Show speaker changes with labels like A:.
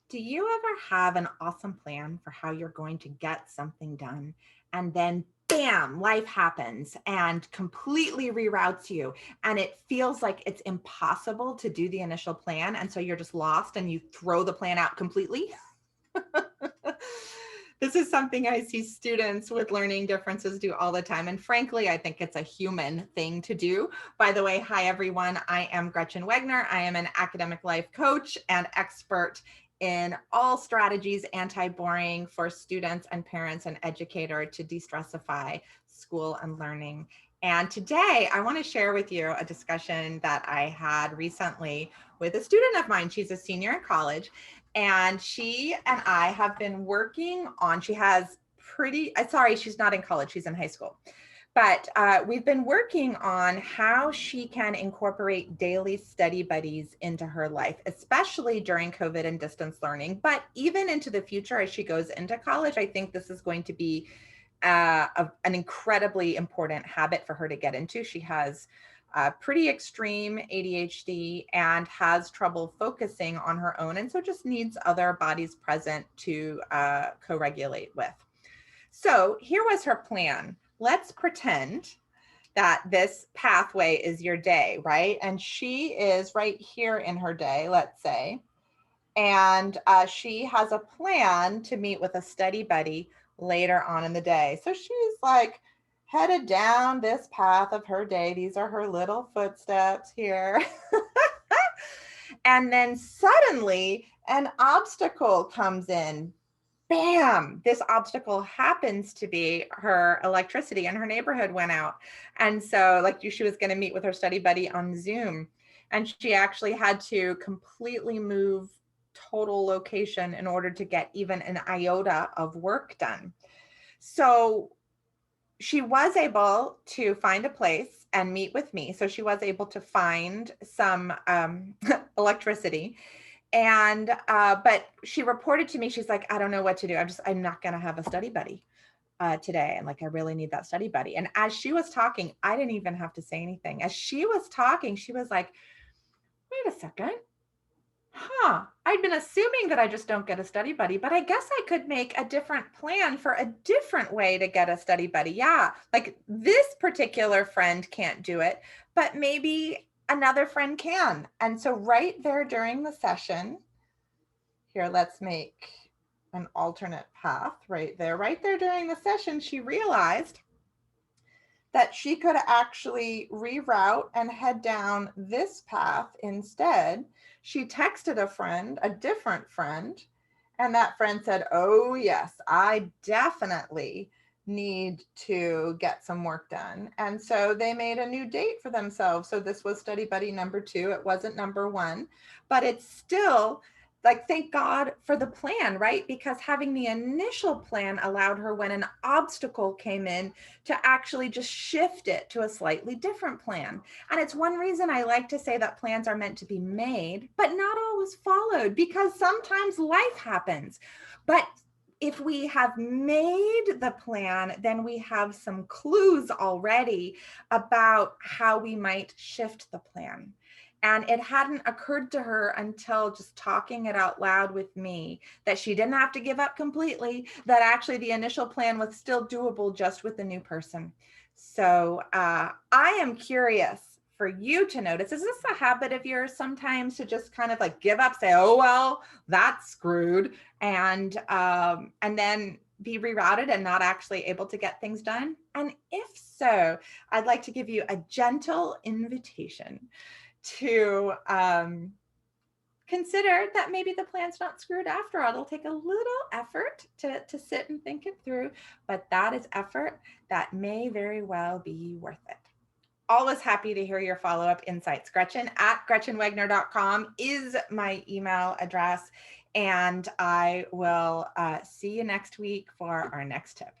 A: Do you ever have an awesome plan for how you're going to get something done and then bam, life happens and completely reroutes you and it feels like it's impossible to do the initial plan and so you're just lost and you throw the plan out completely? This is something I see students with learning differences do all the time. And frankly, I think it's a human thing to do. By the way, hi everyone. I am Gretchen Wegner. I am an academic life coach and expert in all strategies anti-boring for students and parents and educator to de-stressify school and learning. And today I want to share with you a discussion that I had recently with a student of mine. She's a senior in college, and she and I have been working on, she has sorry, she's not in college, she's in high school. But we've been working on how she can incorporate daily study buddies into her life, especially during COVID and distance learning. But even into the future, as she goes into college, I think this is going to be an incredibly important habit for her to get into. She has pretty extreme ADHD and has trouble focusing on her own, and so just needs other bodies present to co-regulate with. So here was her plan. Let's pretend that this pathway is your day, right? And she is right here in her day, let's say, and she has a plan to meet with a study buddy later on in the day. So she's like headed down this path of her day. These are her little footsteps here. And then suddenly an obstacle comes in. Bam, this obstacle happens to be her electricity in her neighborhood went out. And so like she was going to meet with her study buddy on Zoom, and she actually had to completely move total location in order to get even an iota of work done. So she was able to find a place and meet with me. So she was able to find some electricity. And but she reported to me, she's like, I don't know what to do. I'm not going to have a study buddy today. And like, I really need that study buddy. And as she was talking, I didn't even have to say anything. As she was talking, she was like, wait a second. I'd been assuming that I just don't get a study buddy, but I guess I could make a different plan for a different way to get a study buddy. Yeah, like this particular friend can't do it, but maybe another friend can. And so right there during the session, here, let's make an alternate path right there during the session, she realized that she could actually reroute and head down this path instead. She texted a friend, a different friend, and that friend said, oh yes, I definitely need to get some work done. And so they made a new date for themselves. So this was study buddy number 2. It wasn't number 1, but it's still like, thank God for the plan, right? Because having the initial plan allowed her, when an obstacle came in, to actually just shift it to a slightly different plan. And it's one reason I like to say that plans are meant to be made, but not always followed, because sometimes life happens. But if we have made the plan, then we have some clues already about how we might shift the plan. And it hadn't occurred to her until just talking it out loud with me that she didn't have to give up completely, that actually the initial plan was still doable just with the new person. So I am curious for you to notice, is this a habit of yours sometimes to just kind of like give up, say, oh, well, that's screwed, and then be rerouted and not actually able to get things done? And if so, I'd like to give you a gentle invitation to consider that maybe the plan's not screwed after all. It'll take a little effort to sit and think it through, but that is effort that may very well be worth it. Always happy to hear your follow-up insights. Gretchen at gretchenwegner.com is my email address, and I will see you next week for our next tip.